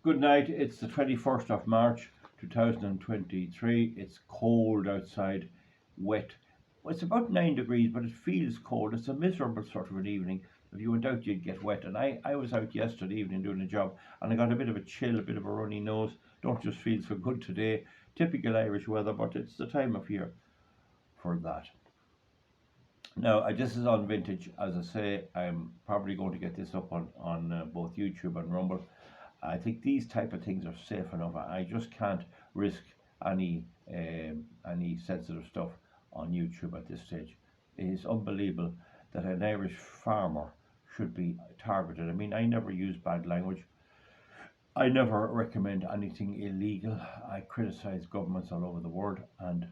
Good night. It's the 21st of March 2023. It's cold outside, wet. Well, it's about 9 degrees, but it feels cold. It's a miserable sort of an evening. If you went out, you'd get wet. And I was out yesterday evening doing a job, and I got a bit of a chill, a bit of a runny nose. Don't just feel so good today. Typical Irish weather, but it's the time of year for that. Now, this is on vintage. As I say, I'm probably going to get this up on both YouTube and Rumble. I think these type of things are safe enough. I just can't risk any any sensitive stuff on YouTube at this stage. It is unbelievable that an Irish farmer should be targeted. I mean, I never use bad language. I never recommend anything illegal. I criticize governments all over the world, and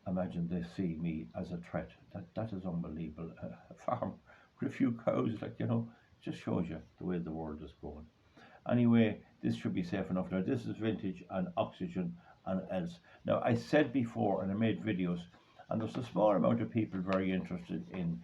imagine they see me as a threat. That is unbelievable. A farm with a few cows, just shows you the way the world is going. Anyway, this should be safe enough. Now, this is vintage and oxygen and else. Now, I said before, and I made videos, and there's a small amount of people very interested in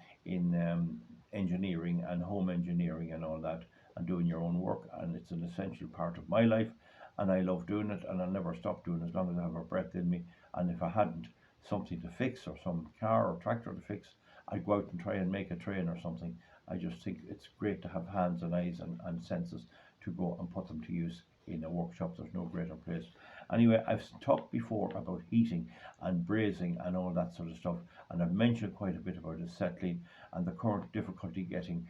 engineering and home engineering and all that, and doing your own work, and it's an essential part of my life, and I love doing it, and I'll never stop doing it as long as I have a breath in me. And if I hadn't something to fix, or some car or tractor to fix, I'd go out and try and make a train or something. I just think it's great to have hands and eyes and senses to go and put them to use in a workshop. There's no greater place. Anyway, I've talked before about heating and brazing and all that sort of stuff, and I've mentioned quite a bit about acetylene and the current difficulty getting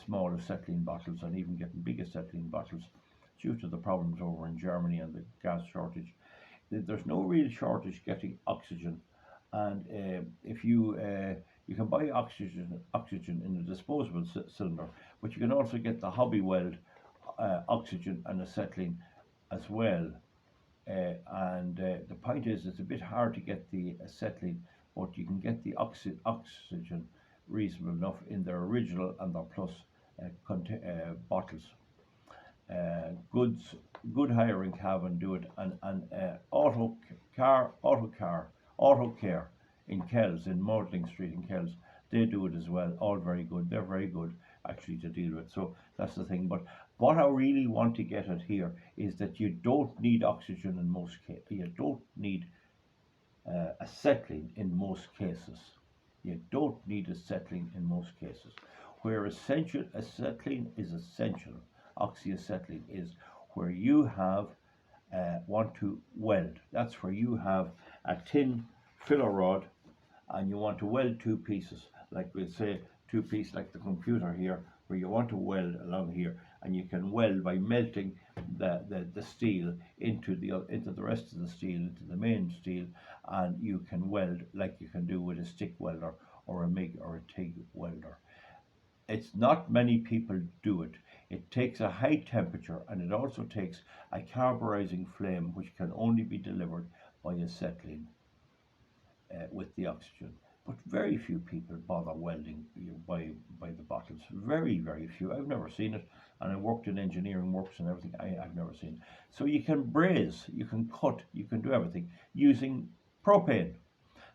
small acetylene bottles and even getting big acetylene bottles due to the problems over in Germany and the gas shortage. There's no real shortage getting oxygen, and if you can buy oxygen in a disposable cylinder, but you can also get the hobby weld oxygen and acetylene as well. The point is, it's a bit hard to get the acetylene, but you can get the oxygen reasonable enough in their original and their plus bottles. Good hiring Cavan do it, and auto care in Kells, in Magdalen Street in Kells, they do it as well. All very good. They're very good actually to deal with. So that's the thing. But what I really want to get at here is that you don't need oxygen in most cases. You don't need acetylene in most cases. You don't need acetylene in most cases. Where acetylene is essential, oxyacetylene is where you have want to weld. That's where you have a tin filler rod and you want to weld two pieces, like we'll say two pieces like the computer here, where you want to weld along here, and you can weld by melting the steel into the rest of the steel, into the main steel, and you can weld like you can do with a stick welder or a MIG or a TIG welder. It's not many people do it. It takes a high temperature, and it also takes a carburizing flame, which can only be delivered by acetylene with the oxygen. But very few people bother welding by the bottles. Very, very few. I've never seen it, and I worked in engineering works and everything. I've never seen it. So you can braze, you can cut, you can do everything using propane.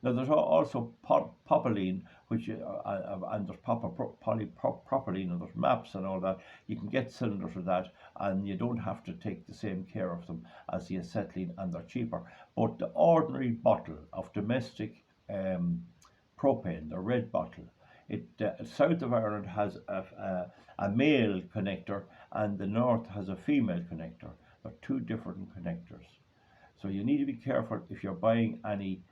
Now there's also propylene, which and there's polypropylene, and there's maps and all that. You can get cylinders of that, and you don't have to take the same care of them as the acetylene, and they're cheaper. But the ordinary bottle of domestic propane, the red bottle, south of Ireland has a male connector, and the north has a female connector. They're two different connectors, so you need to be careful if you're buying any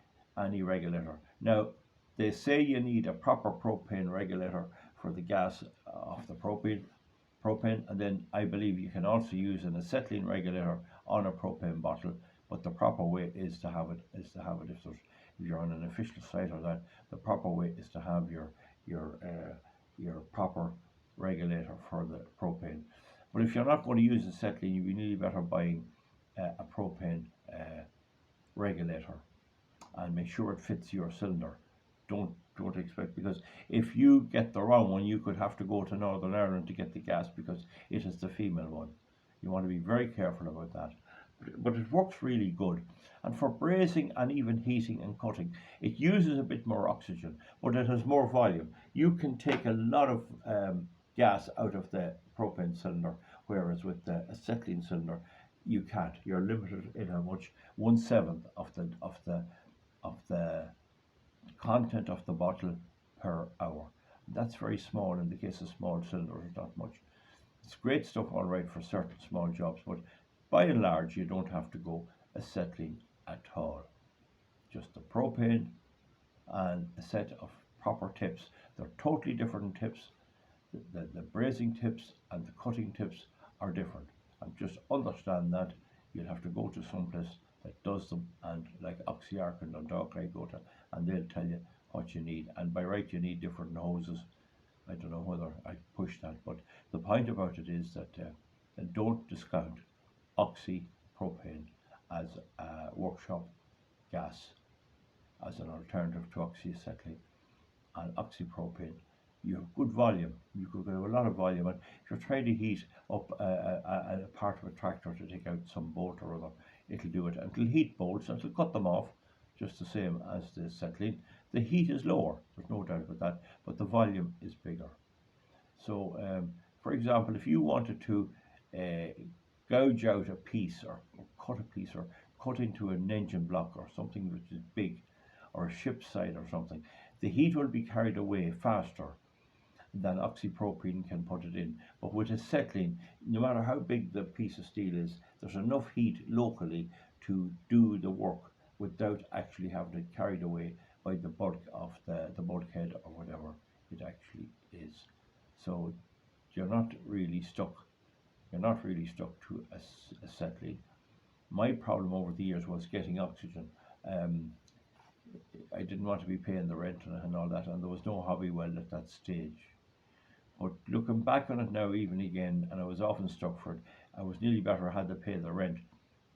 regulator. Now, they say you need a proper propane regulator for the gas of the propane, and then I believe you can also use an acetylene regulator on a propane bottle. But the proper way is to have it if you're on an official site or that. The proper way is to have your proper regulator for the propane. But if you're not going to use acetylene, you'd be really better buying a propane regulator, and make sure it fits your cylinder. Don't expect, because if you get the wrong one, you could have to go to Northern Ireland to get the gas because it is the female one. You want to be very careful about that. But it works really good. And for brazing and even heating and cutting, it uses a bit more oxygen, but it has more volume. You can take a lot of gas out of the propane cylinder whereas with the acetylene cylinder, you can't. You're limited in how much. 1/7 of the content of the bottle per hour. That's very small in the case of small cylinders. Not much. It's great stuff, all right, for certain small jobs, but by and large, you don't have to go acetylene at all. Just the propane and a set of proper tips. They're totally different tips. The brazing tips and the cutting tips are different. And just understand that you'll have to go to some place that does them, and like Oxyark and Dundalk, I go to, and they'll tell you what you need. And by right, you need different hoses. I don't know whether I push that, but the point about it is that don't discount oxypropane as a workshop gas as an alternative to oxyacetylene. And oxypropane, you have good volume. You could have a lot of volume, and if you're trying to heat up a part of a tractor to take out some bolt or other, it'll do it. And it'll heat bolts and it'll cut them off, just the same as the acetylene. The heat is lower, there's no doubt about that, but the volume is bigger. So, for example, if you wanted to gouge out a piece, or cut a piece, or cut into an engine block or something which is big, or a ship's side or something, the heat will be carried away faster than oxypropane can put it in. But with acetylene, no matter how big the piece of steel is, there's enough heat locally to do the work without actually having it carried away by the bulk of the bulkhead or whatever it actually is. So you're not really stuck. You're not really stuck to acetylene. My problem over the years was getting oxygen. I didn't want to be paying the rent and all that, and there was no hobby well at that stage. But looking back on it now, even again, and I was often stuck for it, I was nearly better had to pay the rent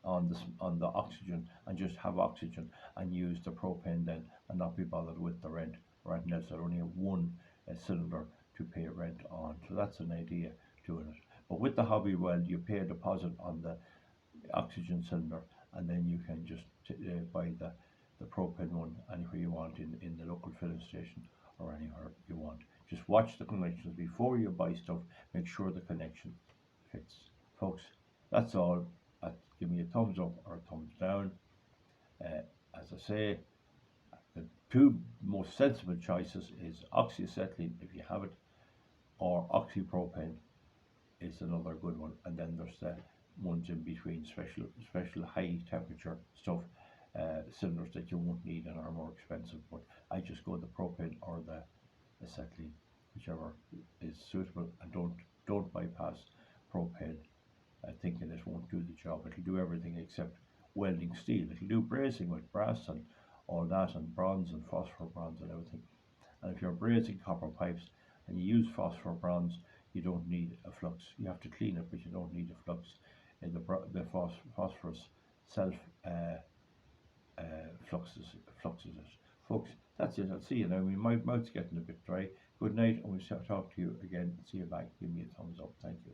on the oxygen and just have oxygen and use the propane then, and not be bothered with the rent or anything else. I only have one cylinder to pay rent on, so that's an idea doing it. But with the hobby well, you pay a deposit on the oxygen cylinder, and then you can just buy the propane one anywhere you want in the local filling station or anywhere you want. Just watch the connections before you buy stuff. Make sure the connection fits. Folks, that's all. Give me a thumbs up or a thumbs down. As I say, the two most sensible choices is oxyacetylene if you have it, or oxypropane is another good one. And then there's the ones in between, special high temperature stuff, cylinders that you won't need and are more expensive. But I just go the propane or the acetylene, whichever is suitable, and don't bypass propane thinking it won't do the job. It'll do everything except welding steel. It'll do brazing with brass and all that, and bronze and phosphor bronze and everything. And if you're brazing copper pipes and you use phosphor bronze, you don't need a flux. You have to clean it, but you don't need a flux. And the phosphorus self fluxes it. Folks, that's it. I'll see you now. My mouth's getting a bit dry. Good night, and we'll talk to you again. See you back. Give me a thumbs up. Thank you.